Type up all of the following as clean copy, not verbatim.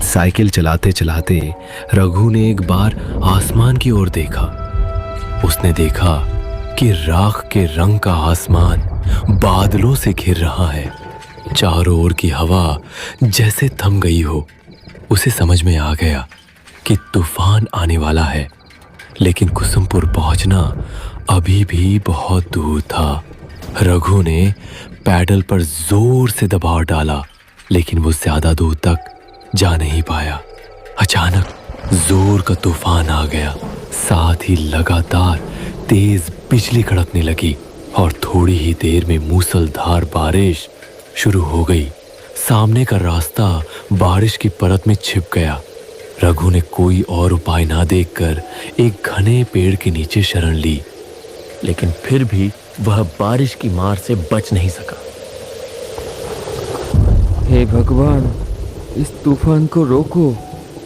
Cycle चलाते चलाते रघु ने एक बार आसमान की ओर देखा। उसने देखा कि राख के रंग का आसमान बादलों से घिर रहा है। चारों ओर की हवा जैसे थम गई हो। उसे समझ में आ गया कि तूफान आने वाला है, लेकिन कुसुमपुर पहुंचना अभी भी बहुत दूर था। रघु ने पैडल पर जोर से दबाव डाला, लेकिन वो ज्यादा दूर तक जा नहीं पाया। अचानक जोर का तूफान आ गया। साथ ही लगातार तेज बिजली कड़कने लगी और थोड़ी ही देर में मूसलधार बारिश शुरू हो गई। सामने का रास्ता बारिश की परत में छिप गया। रघु ने कोई और उपाय ना देखकर एक घने पेड़ के नीचे शरण ली, लेकिन फिर भी वह बारिश की मार से बच नहीं सका। हे भगवान, इस तूफान को रोको,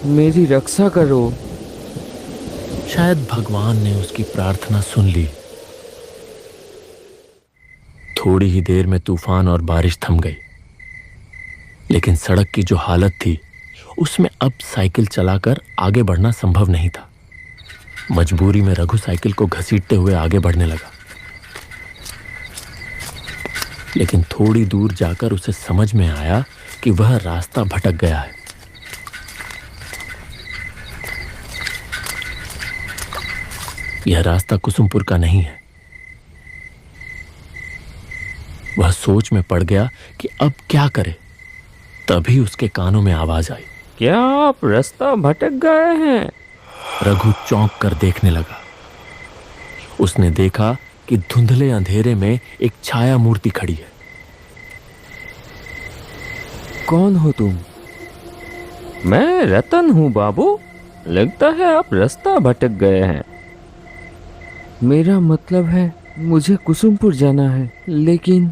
मेरी रक्षा करो। शायद भगवान ने उसकी प्रार्थना सुन ली। थोड़ी ही देर में तूफान और बारिश थम गई, लेकिन सड़क की जो हालत थी उसमें अब साइकिल चलाकर आगे बढ़ना संभव नहीं था। मजबूरी में रघु साइकिल को घसीटते हुए आगे बढ़ने लगा, लेकिन थोड़ी दूर जाकर उसे समझ में आया कि वह रास्ता भटक गया है। यह रास्ता कुसुमपुर का नहीं है। वह सोच में पड़ गया कि अब क्या करे। तभी उसके कानों में आवाज आई, क्या आप रास्ता भटक गए हैं? रघु चौंक कर देखने लगा। उसने देखा कि धुंधले अंधेरे में एक छाया मूर्ति खड़ी है। कौन हो तुम? मैं रतन हूँ बाबू। लगता है आप रास्ता भटक गए हैं। मेरा मतलब है मुझे कुसुमपुर जाना है, लेकिन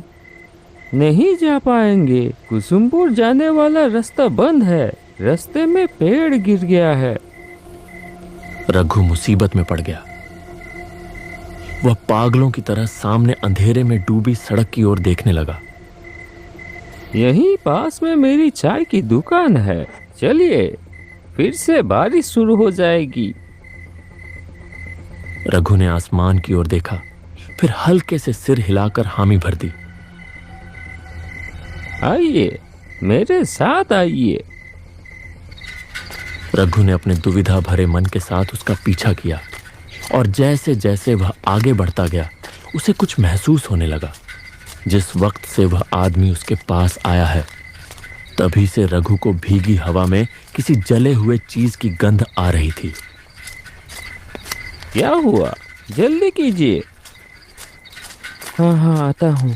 नहीं जा पाएंगे। कुसुमपुर जाने वाला रास्ता बंद है। रास्ते में पेड़ गिर गया है। रघु मुसीबत में पड़ गया। वह पागलों की तरह सामने अंधेरे में डूबी सड़क की ओर देखने लगा। यहीं पास में मेरी चाय की दुकान है। चलिए, फिर से बारिश शुरू हो जाएगी। रघु ने आसमान की ओर देखा, फिर हल्के से सिर हिलाकर हामी भर दी। आइए, मेरे साथ आइए। रघु ने अपने दुविधा भरे मन के साथ उसका पीछा किया, और जैसे जैसे वह आगे बढ़ता गया उसे कुछ महसूस होने लगा। जिस वक्त से वह आदमी उसके पास आया है, तभी से रघु को भीगी हवा में किसी जले हुए चीज की गंध आ रही थी। क्या हुआ? जल्दी कीजिए। हाँ, आता हूँ।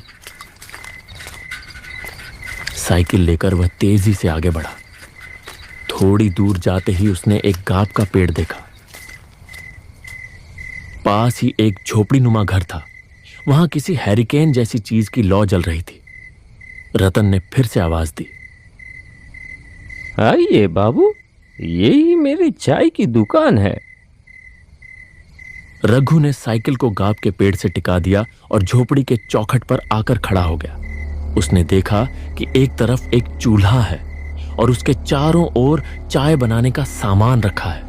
साइकिल लेकर वह तेजी से आगे बढ़ा। थोड़ी दूर जाते ही उसने एक गांव का पेड़ देखा। पास ही एक झोपड़ी नुमा घर था। वहां किसी हैरिकेन जैसी चीज की लौ जल रही थी। रतन ने फिर से आवाज दी, आइए बाबू, यही मेरी चाय की दुकान है। रघु ने साइकिल को गांव के पेड़ से टिका दिया और झोपड़ी के चौखट पर आकर खड़ा हो गया। उसने देखा कि एक तरफ एक चूल्हा है और उसके चारों ओर चाय बनाने का सामान रखा है।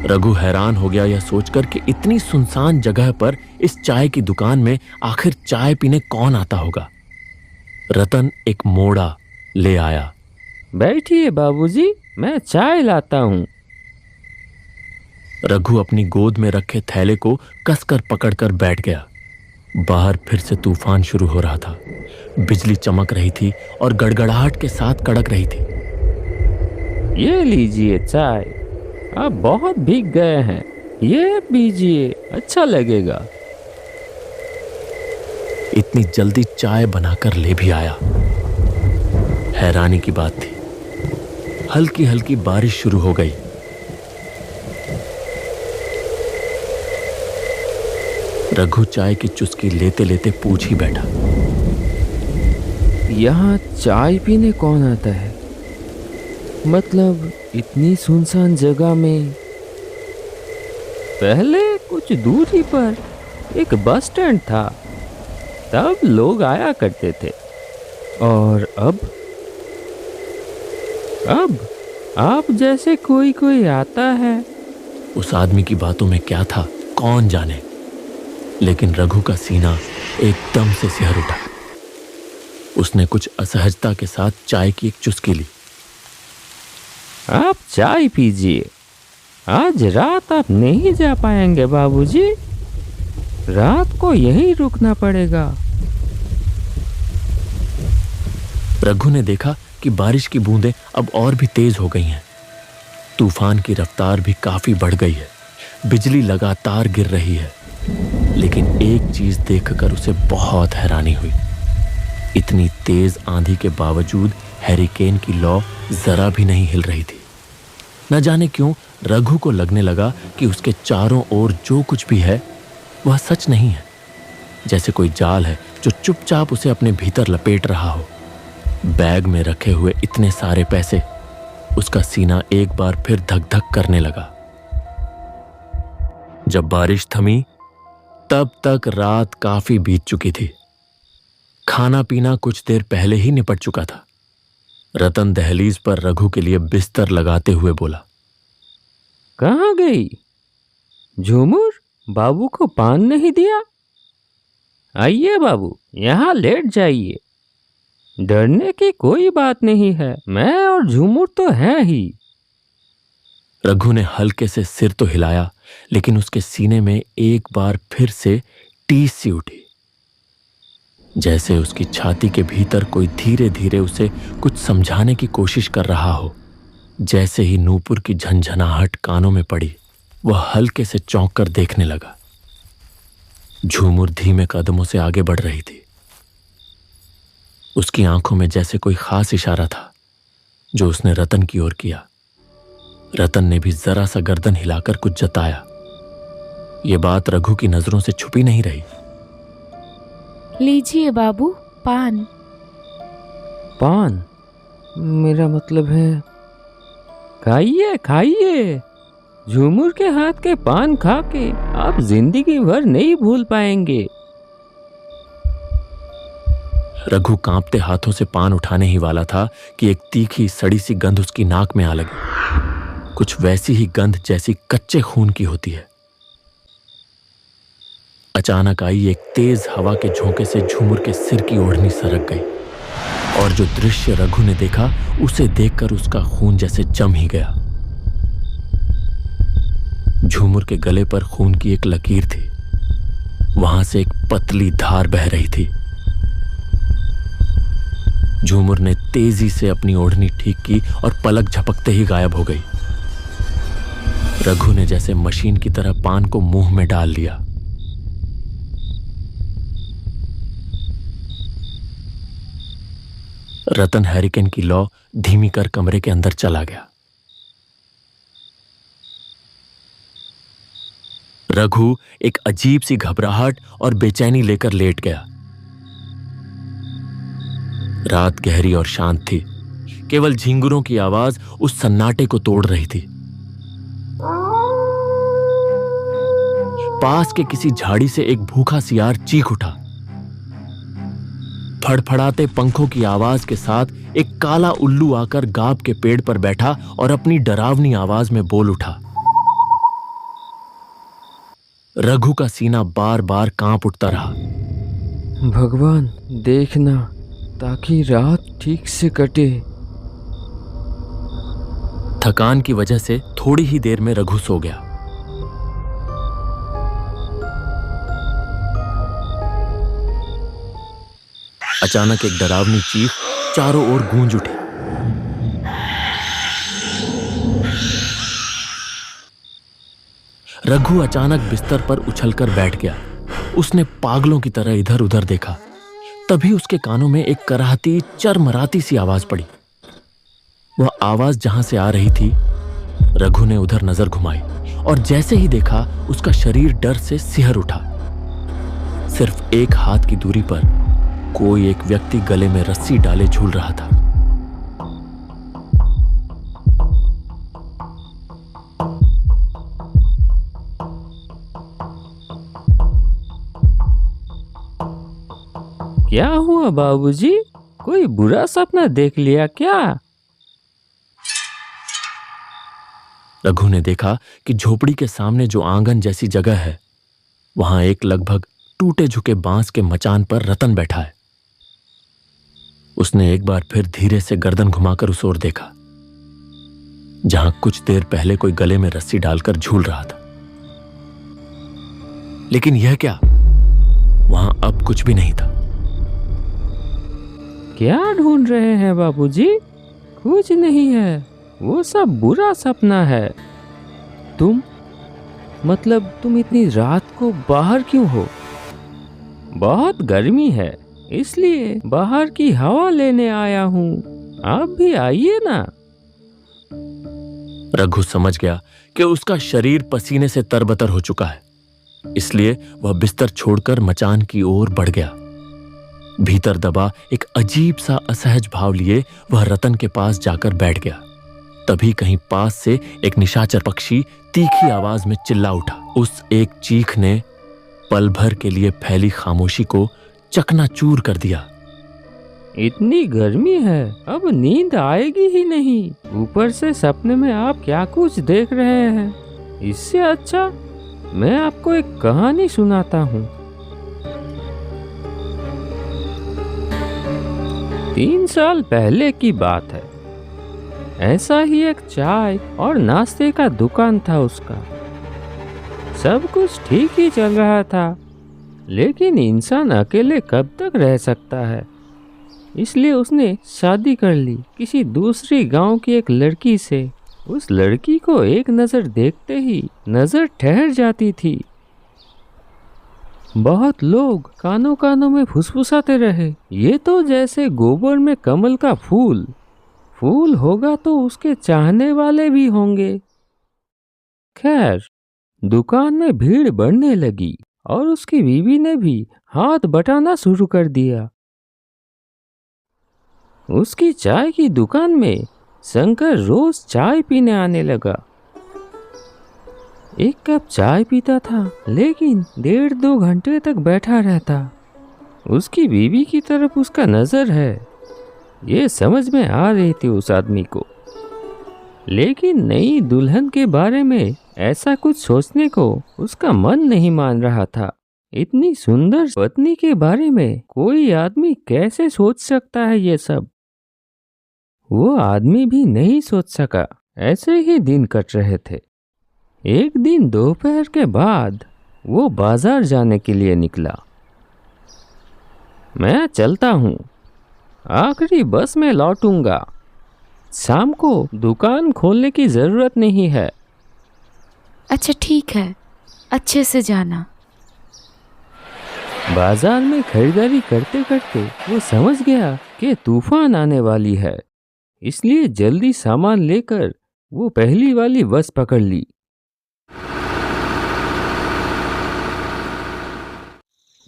रघु हैरान हो गया यह सोचकर कि इतनी सुनसान जगह पर इस चाय की दुकान में आखिर चाय पीने कौन आता होगा। रतन एक मोड़ा ले आया। बैठिए बाबूजी, मैं चाय लाता हूँ। रघु अपनी गोद में रखे थैले को कसकर पकड़कर बैठ गया। बाहर फिर से तूफान शुरू हो रहा था। बिजली चमक रही थी और गड़गड़ाहट के साथ कड़क रही थी। ये लीजिए चाय। आप बहुत भीग गए हैं, ये पीजिए, अच्छा लगेगा। इतनी जल्दी चाय बनाकर ले भी आया। हैरानी की बात थी, हल्की हल्की बारिश शुरू हो गई। रघु चाय की चुस्की लेते लेते पूछ ही बैठा, यहाँ चाय पीने कौन आता है? मतलब इतनी सुनसान जगह में। पहले कुछ दूरी पर एक बस स्टैंड था, तब लोग आया करते थे। और अब आप जैसे कोई कोई आता है। उस आदमी की बातों में क्या था कौन जाने, लेकिन रघु का सीना एकदम से सिहर उठा। उसने कुछ असहजता के साथ चाय की एक चुस्की ली। आप चाय पीजिए। आज रात आप नहीं जा पाएंगे बाबूजी, रात को यहीं रुकना पड़ेगा। रघु ने देखा कि बारिश की बूंदें अब और भी तेज हो गई हैं। तूफान की रफ्तार भी काफी बढ़ गई है। बिजली लगातार गिर रही है। लेकिन एक चीज देखकर उसे बहुत हैरानी हुई। इतनी तेज आंधी के बावजूद हैरिकेन की लौ जरा भी नहीं हिल रही थी। न जाने क्यों रघु को लगने लगा कि उसके चारों ओर जो कुछ भी है वह सच नहीं है, जैसे कोई जाल है जो चुपचाप उसे अपने भीतर लपेट रहा हो। बैग में रखे हुए इतने सारे पैसे, उसका सीना एक बार फिर धक धक करने लगा। जब बारिश थमी तब तक रात काफी बीत चुकी थी। खाना पीना कुछ देर पहले ही निपट चुका था। रतन दहलीज पर रघु के लिए बिस्तर लगाते हुए बोला, कहाँ गई झूमर? बाबू को पान नहीं दिया? आइए बाबू, यहाँ लेट जाइए। डरने की कोई बात नहीं है, मैं और झूमर तो हैं ही। रघु ने हल्के से सिर तो हिलाया, लेकिन उसके सीने में एक बार फिर से टीस सी उठी, जैसे उसकी छाती के भीतर कोई धीरे धीरे उसे कुछ समझाने की कोशिश कर रहा हो। जैसे ही नूपुर की झंझनाहट कानों में पड़ी, वह हल्के से चौंक कर देखने लगा। झूमर धीमे कदमों से आगे बढ़ रही थी। उसकी आंखों में जैसे कोई खास इशारा था जो उसने रतन की ओर किया। रतन ने भी जरा सा गर्दन हिलाकर कुछ जताया। यह बात रघु की नजरों से छुपी नहीं रही। लीजिए बाबू, पान। पान? मेरा मतलब है खाइए खाइए। झूमर के हाथ के पान खा के आप जिंदगी भर नहीं भूल पाएंगे। रघु कांपते हाथों से पान उठाने ही वाला था कि एक तीखी सड़ी सी गंध उसकी नाक में आ लगी। कुछ वैसी ही गंध जैसी कच्चे खून की होती है। अचानक आई एक तेज हवा के झोंके से झूमर के सिर की ओढ़नी सरक गई, और जो दृश्य रघु ने देखा उसे देखकर उसका खून जैसे जम ही गया। झूमर के गले पर खून की एक लकीर थी। वहां से एक पतली धार बह रही थी। झूमर ने तेजी से अपनी ओढ़नी ठीक की और पलक झपकते ही गायब हो गई। रघु ने जैसे मशीन की तरह पान को मुंह में डाल लिया। रतन हैरिकेन की लौ धीमी कर कमरे के अंदर चला गया। रघु एक अजीब सी घबराहट और बेचैनी लेकर लेट गया। रात गहरी और शांत थी। केवल झिंगुरों की आवाज उस सन्नाटे को तोड़ रही थी। पास के किसी झाड़ी से एक भूखा सियार चीख उठा। फड़फड़ाते पंखों की आवाज के साथ एक काला उल्लू आकर गाब के पेड़ पर बैठा और अपनी डरावनी आवाज में बोल उठा। रघु का सीना बार बार कांप उठता रहा। भगवान देखना, ताकि रात ठीक से कटे। थकान की वजह से थोड़ी ही देर में रघु सो गया। अचानक एक डरावनी चीख चारों ओर गूंज उठी। रघु अचानक बिस्तर पर उछलकर बैठ गया। उसने पागलों की तरह इधर उधर देखा। तभी उसके कानों में एक कराहती चरमराती सी आवाज पड़ी। वह आवाज जहां से आ रही थी, रघु ने उधर नजर घुमाई और जैसे ही देखा उसका शरीर डर से सिहर उठा। सिर्फ एक हाथ की दूरी पर कोई एक व्यक्ति गले में रस्सी डाले झूल रहा था। क्या हुआ बाबूजी? कोई बुरा सपना देख लिया क्या? रघु ने देखा कि झोपड़ी के सामने जो आंगन जैसी जगह है, वहां एक लगभग टूटे झुके बांस के मचान पर रतन बैठा है। उसने एक बार फिर धीरे से गर्दन घुमाकर उस ओर देखा, जहां कुछ देर पहले कोई गले में रस्सी डालकर झूल रहा था। लेकिन यह क्या, वहां अब कुछ भी नहीं था। क्या ढूंढ रहे हैं बाबूजी? कुछ नहीं है, वो सब बुरा सपना है। तुम इतनी रात को बाहर क्यों हो? बहुत गर्मी है, इसलिए बाहर की हवा लेने आया हूँ। आप भी आइए ना। रघु समझ गया कि उसका शरीर पसीने से तरबतर हो चुका है, इसलिए वह बिस्तर छोड़कर मचान की ओर बढ़ गया। भीतर दबा एक अजीब सा असहज भाव लिए वह रतन के पास जाकर बैठ गया। तभी कहीं पास से एक निशाचर पक्षी तीखी आवाज में चिल्ला उठा। उस एक चीख ने पल भर के लिए फैली खामोशी को चकनाचूर कर दिया। इतनी गर्मी है, अब नींद आएगी ही नहीं। ऊपर से सपने में आप क्या कुछ देख रहे हैं। इससे अच्छा मैं आपको एक कहानी सुनाता हूँ। 3 साल पहले की बात है। ऐसा ही एक चाय और नाश्ते का दुकान था उसका। सब कुछ ठीक ही चल रहा था, लेकिन इंसान अकेले कब तक रह सकता है। इसलिए उसने शादी कर ली किसी दूसरी गांव की एक लड़की से। उस लड़की को एक नज़र देखते ही नज़र ठहर जाती थी। बहुत लोग कानों कानों में फुसफुसाते रहे, ये तो जैसे गोबर में कमल का फूल होगा तो उसके चाहने वाले भी होंगे। खैर, दुकान में भीड़ बढ़ने लगी और उसकी बीवी ने भी हाथ बटाना शुरू कर दिया। उसकी चाय की दुकान में शंकर रोज चाय पीने आने लगा। एक कप चाय पीता था, लेकिन 1.5-2 घंटे तक बैठा रहता। उसकी बीवी की तरफ उसका नजर है, ये समझ में आ रही थी उस आदमी को। लेकिन नई दुल्हन के बारे में ऐसा कुछ सोचने को उसका मन नहीं मान रहा था। इतनी सुंदर पत्नी के बारे में कोई आदमी कैसे सोच सकता है ये सब? वो आदमी भी नहीं सोच सका। ऐसे ही दिन कट रहे थे। एक दिन दोपहर के बाद वो बाजार जाने के लिए निकला। मैं चलता हूँ, आखिरी बस में लौटूंगा। शाम को दुकान खोलने की जरूरत नहीं है। अच्छा ठीक है, अच्छे से जाना। बाजार में खरीदारी करते करते वो समझ गया कि तूफान आने वाली है, इसलिए जल्दी सामान लेकर वो पहली वाली बस पकड़ ली।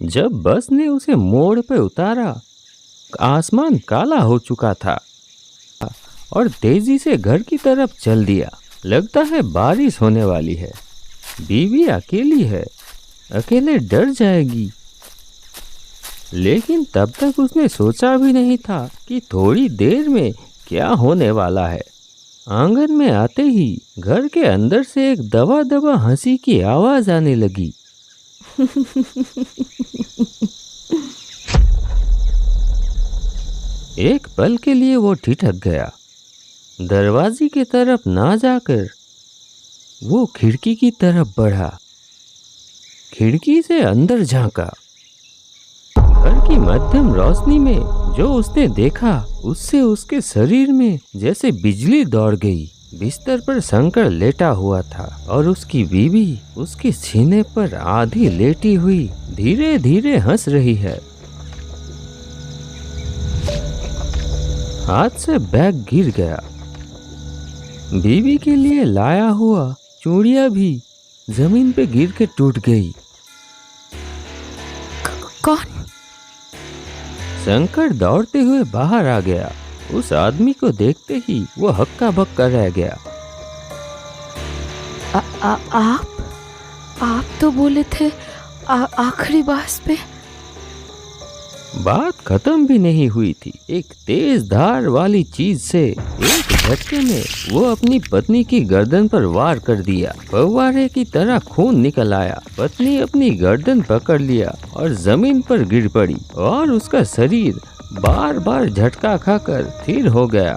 जब बस ने उसे मोड़ पे उतारा, आसमान काला हो चुका था और तेजी से घर की तरफ चल दिया। लगता है बारिश होने वाली है। बीवी अकेली है, अकेले डर जाएगी। लेकिन तब तक उसने सोचा भी नहीं था कि थोड़ी देर में क्या होने वाला है। आंगन में आते ही घर के अंदर से एक दबा दबा हंसी की आवाज आने लगी। एक पल के लिए वो ठिठक गया। दरवाजे की तरफ ना जाकर वो खिड़की की तरफ बढ़ा। खिड़की से अंदर झांका। घर की मध्यम रोशनी में जो उसने देखा, उससे उसके शरीर में जैसे बिजली दौड़ गई। बिस्तर पर शंकर लेटा हुआ था और उसकी बीवी उसके सीने पर आधी लेटी हुई धीरे धीरे हंस रही है। हाथ से बैग गिर गया। बीवी के लिए लाया हुआ चूड़ियां भी जमीन पे गिर के टूट गई। कौन? शंकर दौड़ते हुए बाहर आ गया। उस आदमी को देखते ही वो हक्का बक्का रह गया। आप तो बोले थे आखिरी बस पे। बात खत्म भी नहीं हुई थी, एक तेज धार वाली चीज से एक झटके में वो अपनी पत्नी की गर्दन पर वार कर दिया। फव्वारे की तरह खून निकल आया। पत्नी अपनी गर्दन पकड़ लिया और जमीन पर गिर पड़ी और उसका शरीर बार बार झटका खाकर स्थिर हो गया।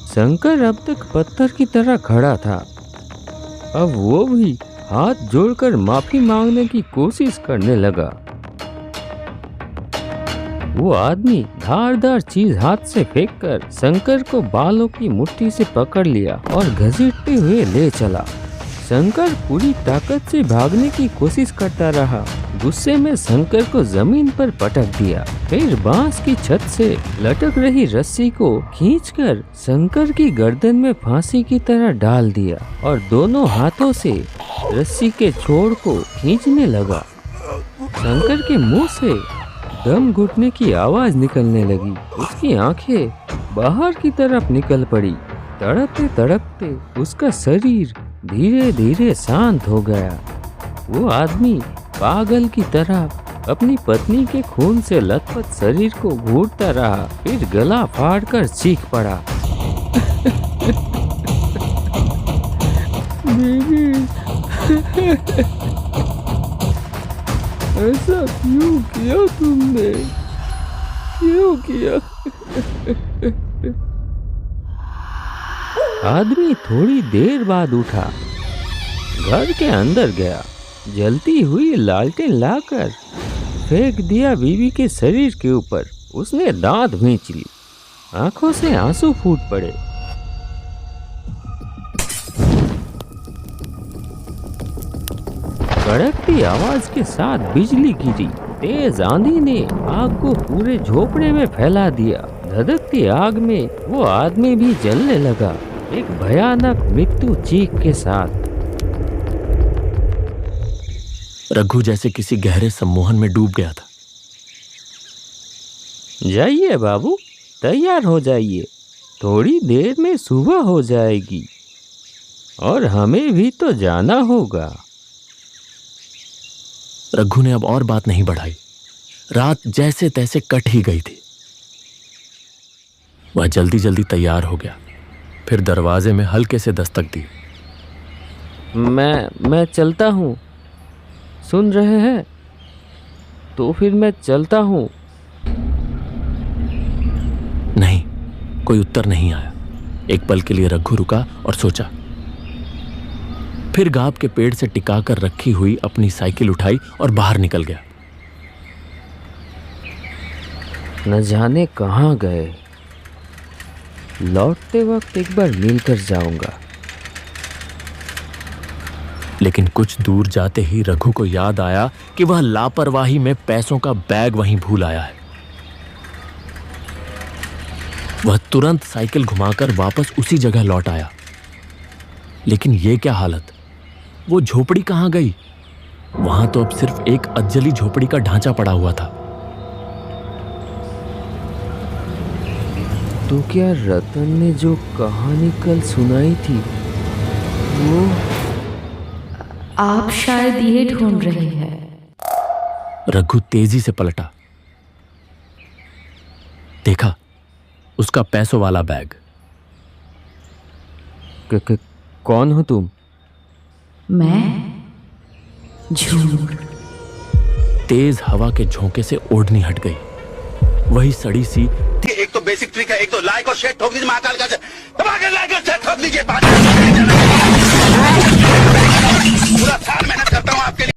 शंकर अब तक पत्थर की तरह खड़ा था। अब वो भी हाथ जोड़कर माफी मांगने की कोशिश करने लगा। वो आदमी धारदार चीज हाथ से फेंककर शंकर को बालों की मुट्ठी से पकड़ लिया और घसीटते हुए ले चला। शंकर पूरी ताकत से भागने की कोशिश करता रहा। गुस्से में शंकर को जमीन पर पटक दिया, फिर बांस की छत से लटक रही रस्सी को खींचकर शंकर की गर्दन में फांसी की तरह डाल दिया और दोनों हाथों से रस्सी के छोर को खींचने लगा। शंकर के मुंह से दम घुटने की आवाज निकलने लगी। उसकी आंखें बाहर की तरफ निकल पड़ी। तड़पते तड़पते उसका शरीर धीरे धीरे शांत हो गया। वो आदमी पागल की तरह अपनी पत्नी के खून से लथपथ शरीर को घूरता रहा, फिर गला फाड़कर चीख पड़ा। ऐसा क्यों किया तुमने? क्यों किया? आदमी थोड़ी देर बाद उठा, घर के अंदर गया, जलती हुई लालटेन लाकर फेंक दिया बीवी के शरीर के ऊपर। उसने दांत भींच ली, आंखों से आंसू फूट पड़े। कड़कती आवाज के साथ बिजली गिरी। तेज आंधी ने आग को पूरे झोपड़े में फैला दिया। धधकती आग में वो आदमी भी जलने लगा, एक भयानक मृत्यु चीख के साथ। रघु जैसे किसी गहरे सम्मोहन में डूब गया था। जाइए बाबू, तैयार हो जाइए, थोड़ी देर में सुबह हो जाएगी और हमें भी तो जाना होगा। रघु ने अब और बात नहीं बढ़ाई। रात जैसे तैसे कट ही गई थी। वह जल्दी जल्दी तैयार हो गया, फिर दरवाजे में हल्के से दस्तक दी। मैं चलता हूँ, सुन रहे हैं? तो फिर मैं चलता हूँ। नहीं, कोई उत्तर नहीं आया। एक पल के लिए रघु रुका और सोचा, फिर गाब के पेड़ से टिकाकर रखी हुई अपनी साइकिल उठाई और बाहर निकल गया। न जाने कहाँ गए, लौटते वक्त एक बार मिलकर जाऊंगा। लेकिन कुछ दूर जाते ही रघु को याद आया कि वह लापरवाही में पैसों का बैग वहीं भूल आया है। वह तुरंत साइकिल घुमाकर वापस उसी जगह लौट आया। लेकिन यह क्या हालत, वो झोपड़ी कहाँ गई? वहां तो अब सिर्फ एक अज्जली झोपड़ी का ढांचा पड़ा हुआ था। तो क्या रतन ने जो कहानी कल सुनाई थी वो? आप शायद ये ढूंढ रहे हैं। रघु तेजी से पलटा, देखा उसका पैसों वाला बैग। कौन हो तुम? मैं झूठ। तेज हवा के झोंके से ओढ़नी हट गई। वही सड़ी सी एक तो बेसिक ट्रिक है, एक तो लाइक और शेयर ठोक दीजिए, महाकाल का दबा के लाइक और शेयर ठोक दीजिए।